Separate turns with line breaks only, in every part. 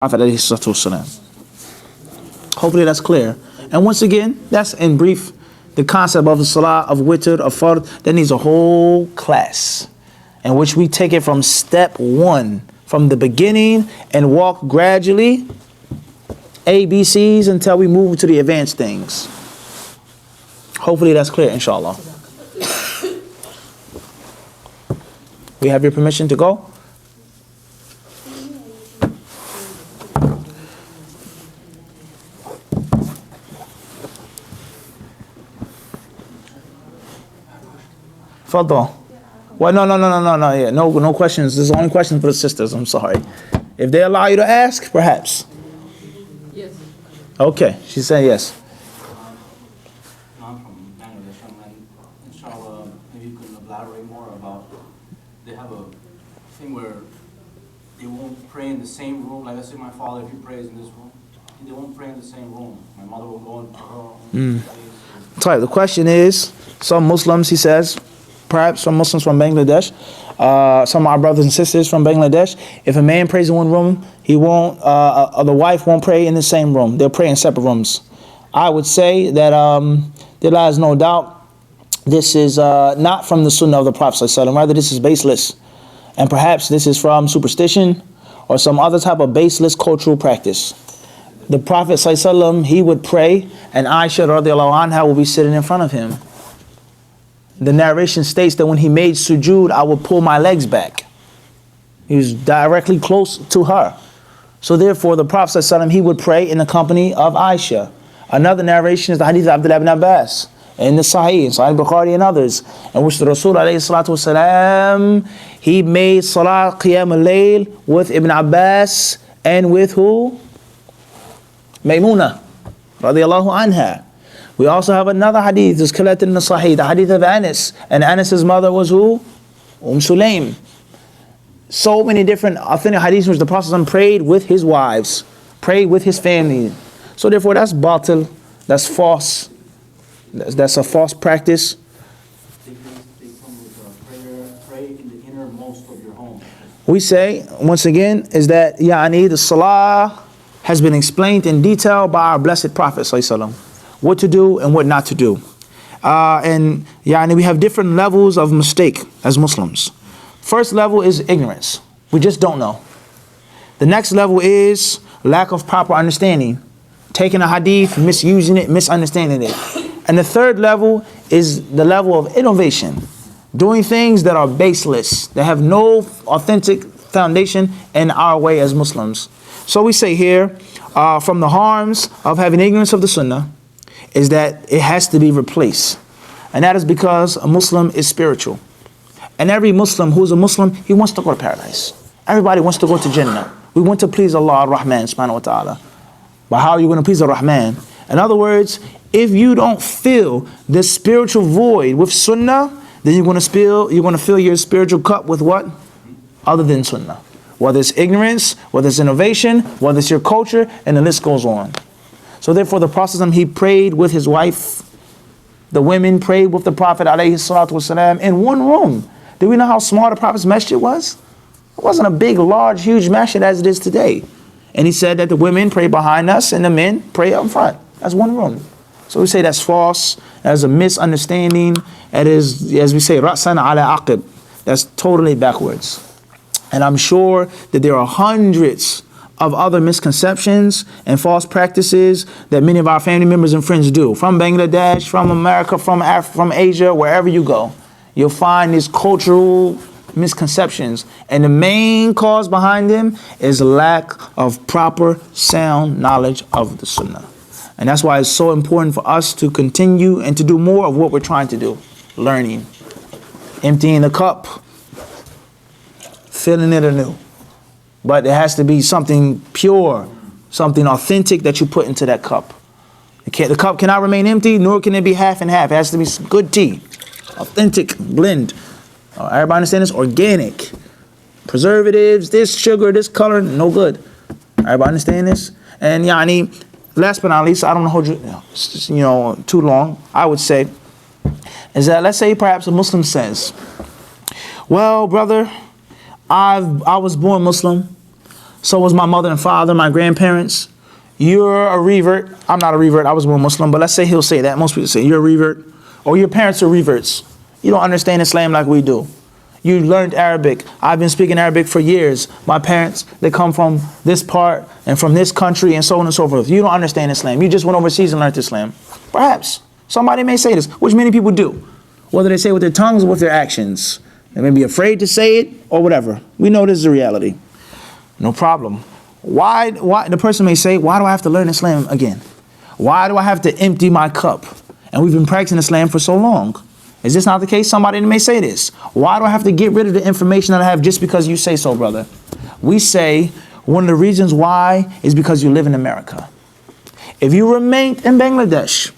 Hopefully that's clear. And once again, that's in brief the concept of the salah, of witr, of fard. That needs a whole class in which we take it from step one, from the beginning, and walk gradually, ABCs, until we move to the advanced things. Hopefully that's clear, inshallah. We have your permission to go? Fadal. Well, no. Yeah, no questions. There's only questions for the sisters. I'm sorry. If they allow you to ask, perhaps.
Yes.
Okay, she said yes.
I'm from Bangladesh, and inshallah, maybe you can elaborate more about. They have a thing where they won't pray in the same room. Like I say, my father, if he prays in this room, they won't pray in the same room. My mother will go into her room.
So the question is, some Muslims, he says, perhaps some Muslims from Bangladesh, some of our brothers and sisters from Bangladesh, if a man prays in one room, he won't, the wife won't pray in the same room. They'll pray in separate rooms. I would say that there lies no doubt this is not from the sunnah of the Prophet ﷺ. Rather, this is baseless. And perhaps this is from superstition or some other type of baseless cultural practice. The Prophet ﷺ, he would pray, and Aisha radiallahu anha will be sitting in front of him. The narration states that when he made sujood, I would pull my legs back. He was directly close to her. So therefore, the Prophet ﷺ, he would pray in the company of Aisha. Another narration is the hadith of Abdullah ibn Abbas, in the Sahih, Sahih Bukhari and others, in which the Rasul ﷺ, he made Salah Qiyam al-Layl with Ibn Abbas and with who? Maymuna radiallahu anha. We also have another hadith that's collected in the Sahih, the hadith of Anas. And Anas's mother was who? Sulaym. So many different authentic hadiths in which the Prophet prayed with his wives, prayed with his family. So therefore that's batil, that's false. That's a false practice.
They come with a pray in the innermost of your home.
We say, once again, is that the salah has been explained in detail by our blessed Prophet ﷺ. What to do and what not to do. And we have different levels of mistake as Muslims. First level is ignorance. We just don't know. The next level is lack of proper understanding. Taking a hadith, misusing it, misunderstanding it. And the third level is the level of innovation. Doing things that are baseless, that have no authentic foundation in our way as Muslims. So we say here, from the harms of having ignorance of the sunnah, is that it has to be replaced. And that is because a Muslim is spiritual. And every Muslim who is a Muslim, he wants to go to paradise. Everybody wants to go to Jannah. We want to please Allah ar-Rahman subhanahu wa ta'ala. But how are you going to please ar-Rahman? In other words, if you don't fill the spiritual void with sunnah, then you're going to fill your spiritual cup with what? Other than sunnah. Whether it's ignorance, whether it's innovation, whether it's your culture, and the list goes on. So therefore the Prophet, he prayed with his wife. The women prayed with the Prophet ﷺ in one room. Do we know how small the Prophet's masjid was? It wasn't a big, large, huge masjid as it is today. And he said that the women pray behind us and the men pray up front. That's one room. So we say that's false. That's a misunderstanding. That is, as we say, ra'san ala aqib. That's totally backwards. And I'm sure that there are hundreds of other misconceptions and false practices that many of our family members and friends do. From Bangladesh, from America, from Africa, from Asia, wherever you go, you'll find these cultural misconceptions. And the main cause behind them is lack of proper, sound knowledge of the sunnah. And that's why it's so important for us to continue and to do more of what we're trying to do. Learning, emptying the cup, filling it anew. But it has to be something pure, something authentic that you put into that cup. The cup cannot remain empty, nor can it be half and half. It has to be good tea, authentic blend. Everybody understand this? Organic. Preservatives, this sugar, this color, no good. Everybody understand this? And last but not least, I don't want to hold you too long. I would say is that, let's say perhaps a Muslim says, well, brother, I was born Muslim, So was my mother and father, my grandparents. You're a revert. I'm not a revert. I was born Muslim, but let's say he'll say that. Most people say you're a revert, or your parents are reverts. You don't understand Islam like we do. You learned Arabic. I've been speaking Arabic for years. My parents, they come from this part and from this country and so on and so forth. You don't understand Islam. You just went overseas and learned Islam. Perhaps. Somebody may say this, which many people do. Whether they say it with their tongues or with their actions. They may be afraid to say it or whatever. We know this is the reality. No problem. Why the person may say, why do I have to learn Islam again? Why do I have to empty my cup? And we've been practicing Islam for so long. Is this not the case? Somebody may say this. Why do I have to get rid of the information that I have just because you say so, brother? We say one of the reasons why is because you live in America. If you remained in Bangladesh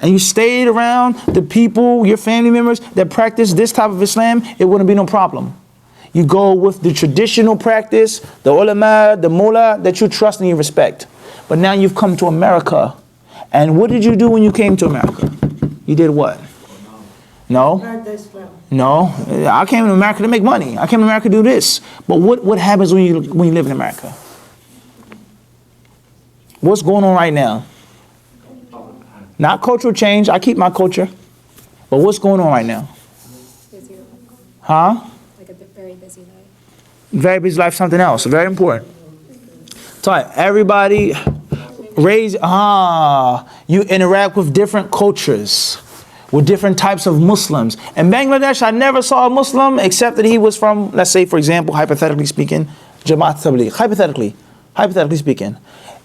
and you stayed around the people, your family members that practice this type of Islam, it wouldn't be no problem. You go with the traditional practice, the ulama, the mullah that you trust and you respect. But now you've come to America. And what did you do when you came to America? You did what? No. No. I came to America to make money. I came to America to do this. But what happens when you live in America? What's going on right now? Not cultural change. I keep my culture. But what's going on right now?
Busy.
Huh?
Like a very busy life.
Very busy life, something else. Very important. So everybody raise, you interact with different cultures, with different types of Muslims. In Bangladesh, I never saw a Muslim except that he was from, let's say, for example, hypothetically speaking, Jamaat Tabligh. Hypothetically speaking.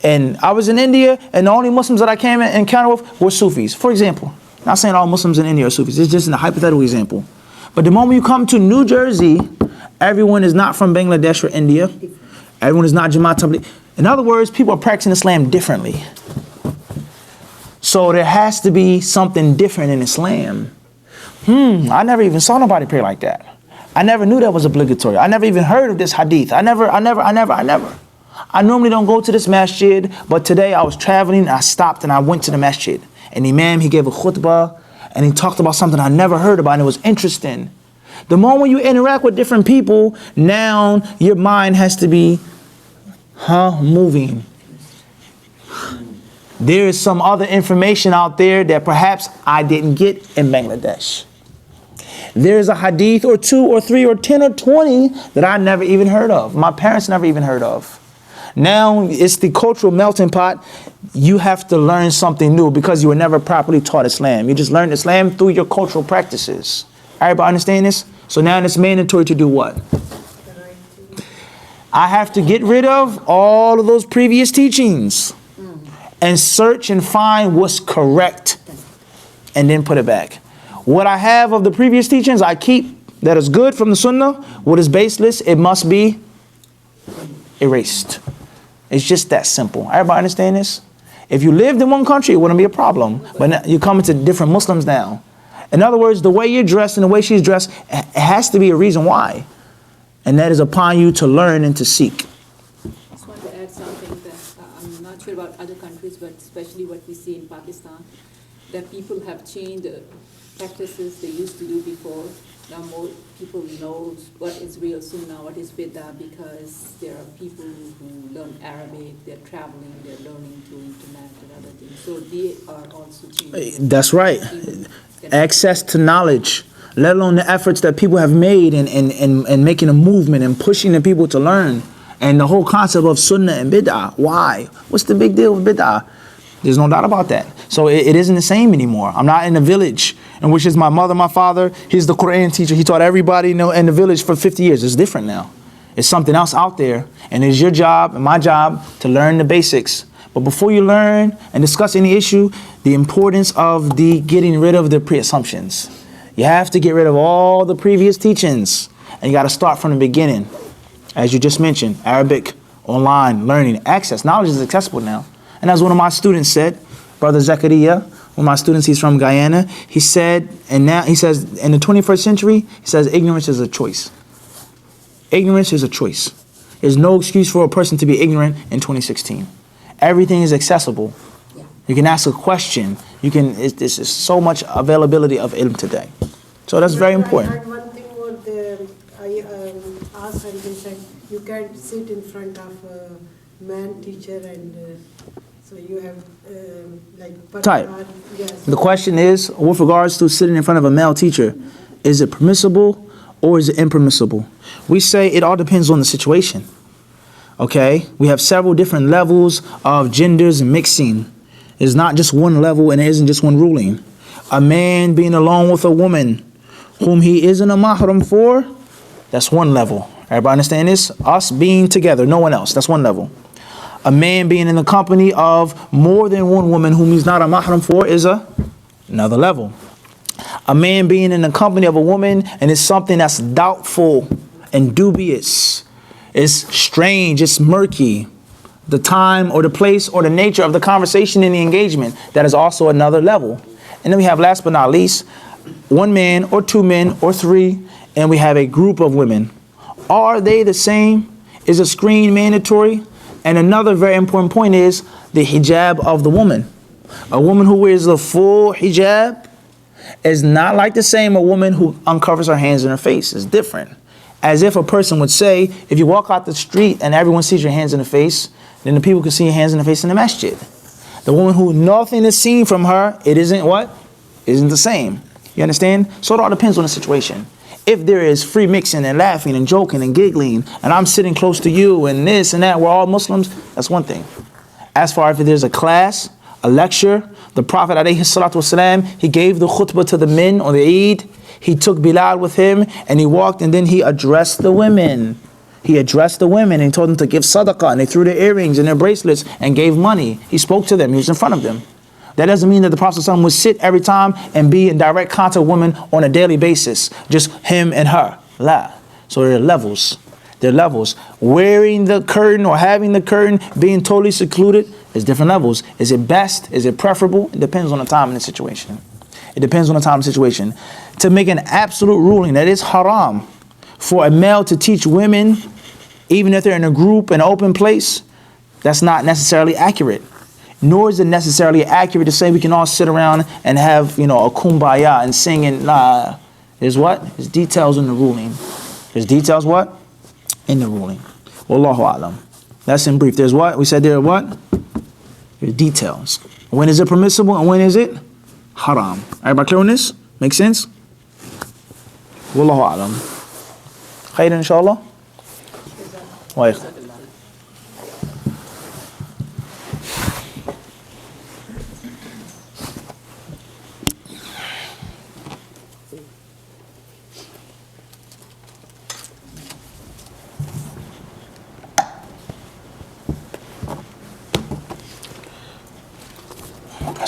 And I was in India, and the only Muslims that I came in encounter with were Sufis. For example, not saying all Muslims in India are Sufis. It's just a hypothetical example. But the moment you come to New Jersey, everyone is not from Bangladesh or India. Everyone is not Jamaat Tabligh. In other words, people are practicing Islam differently. So there has to be something different in Islam. I never even saw nobody pray like that. I never knew that was obligatory. I never even heard of this hadith. I never. I normally don't go to this masjid, but today I was traveling and I stopped and I went to the masjid. And the imam, he gave a khutbah and he talked about something I never heard about and it was interesting. The moment you interact with different people, now your mind has to be moving. There is some other information out there that perhaps I didn't get in Bangladesh. There's a hadith or 2 or 3 or 10 or 20 that I never even heard of. My parents never even heard of. Now it's the cultural melting pot. You have to learn something new because you were never properly taught Islam. You just learned Islam through your cultural practices. Everybody understand this? So now it's mandatory to do what? I have to get rid of all of those previous teachings and search and find what's correct and then put it back. What I have of the previous teachings, I keep that is good from the Sunnah. What is baseless, it must be erased. It's just that simple. Everybody understand this? If you lived in one country, it wouldn't be a problem. But now you're coming to different Muslims now. In other words, the way you're dressed and the way she's dressed, it has to be a reason why. And that is upon you to learn and to seek.
I just want to add something that I'm not sure about other countries, but especially what we see in Pakistan, that people have changed the practices they used to do before. Now more people know what is real sunnah, what is bid'ah, because there are people who learn Arabic, they're traveling, they're learning through internet and other things. So they are also changing.
That's right. Access to knowledge, let alone the efforts that people have made in making a movement and pushing the people to learn. And the whole concept of sunnah and bid'ah. Why? What's the big deal with bid'ah? There's no doubt about that. So it isn't the same anymore. I'm not in a village in which is my mother, my father. He's the Quran teacher. He taught everybody in the village for 50 years. It's different now. It's something else out there. And it's your job and my job to learn the basics. But before you learn and discuss any issue, the importance of getting rid of the pre-assumptions. You have to get rid of all the previous teachings. And you got to start from the beginning. As you just mentioned, Arabic, online, learning, access. Knowledge is accessible now. And as one of my students said, Brother Zakaria, one of my students, he's from Guyana, he said, and now he says, in the 21st century, he says, ignorance is a choice. Ignorance is a choice. There's no excuse for a person to be ignorant in 2016. Everything is accessible. You can ask a question. This is so much availability of ilm today. So that's very important.
I heard one thing what I asked and they said you can't sit in front of a man teacher and so you have like
Type.
Yes.
The question is, with regards to sitting in front of a male teacher, is it permissible or is it impermissible? We say it all depends on the situation. Okay? We have several different levels of genders and mixing. It's not just one level and it isn't just one ruling. A man being alone with a woman whom he isn't a mahram for, that's one level. Everybody understand this? Us being together, no one else. That's one level. A man being in the company of more than one woman whom he's not a mahram for is another level. A man being in the company of a woman and it's something that's doubtful and dubious. It's strange, it's murky. The time or the place or the nature of the conversation and the engagement, that is also another level. And then we have, last but not least, one man or two men or three, and we have a group of women. Are they the same? Is a screen mandatory? And another very important point is the hijab of the woman. A woman who wears the full hijab is not like the same a woman who uncovers her hands and her face. It's different. As if a person would say, if you walk out the street and everyone sees your hands in the face, then the people can see your hands in the face in the masjid. The woman who nothing is seen from her, it isn't what? Isn't the same. You understand? So it all depends on the situation. If there is free mixing and laughing and joking and giggling, and I'm sitting close to you and this and that, we're all Muslims, that's one thing. As far as if there's a class, a lecture, the Prophet ﷺ, he gave the khutbah to the men on the Eid. He took Bilal with him and he walked and then he addressed the women. He addressed the women and he told them to give sadaqah, and they threw their earrings and their bracelets and gave money. He spoke to them. He was in front of them. That doesn't mean that the Prophet ﷺ would sit every time and be in direct contact with women on a daily basis. Just him and her. La. So there are levels. There are levels. Wearing the curtain or having the curtain, being totally secluded, there's different levels. Is it best? Is it preferable? It depends on the time and the situation. It depends on the time and situation. To make an absolute ruling that it's haram for a male to teach women, even if they're in a group, an open place, that's not necessarily accurate. Nor is it necessarily accurate to say we can all sit around and have, a kumbaya and sing and nah. There's what? There's details in the ruling. There's details what? In the ruling. Wallahu a'lam. That's in brief. There's what? We said there are what? There's details. When is it permissible and when is it haram? Everybody clear on this? Make sense? Wallahu a'lam. Khayr inshallah? Wa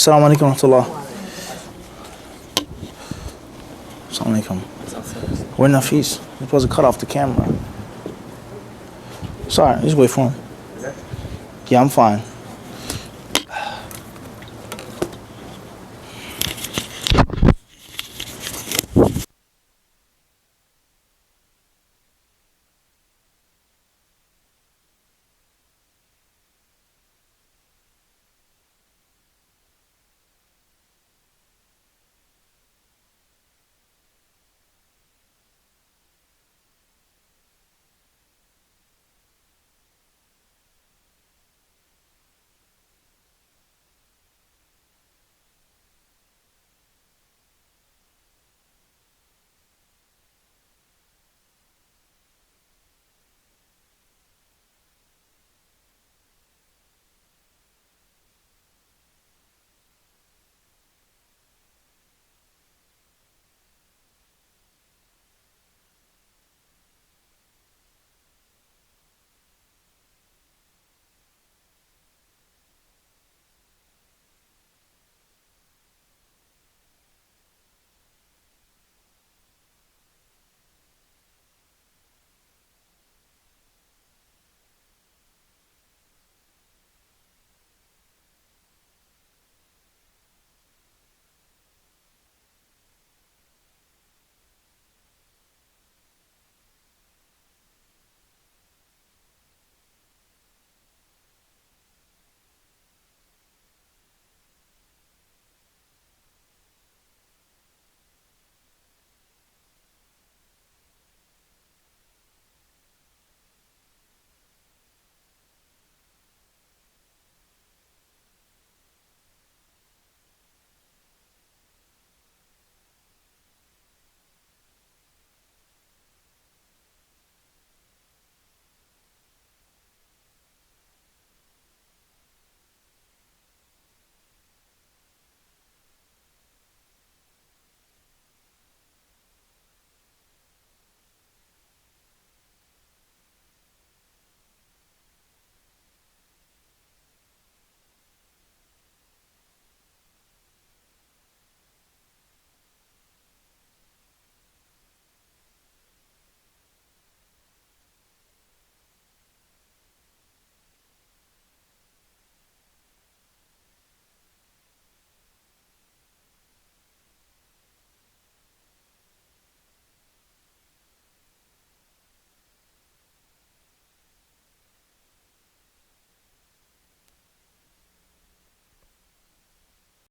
Assalamu alaikum wa rahmatullah. Assalamu alaikum. Where Nafis? You're supposed to cut off the camera. Sorry, just wait for him. Yeah, I'm fine.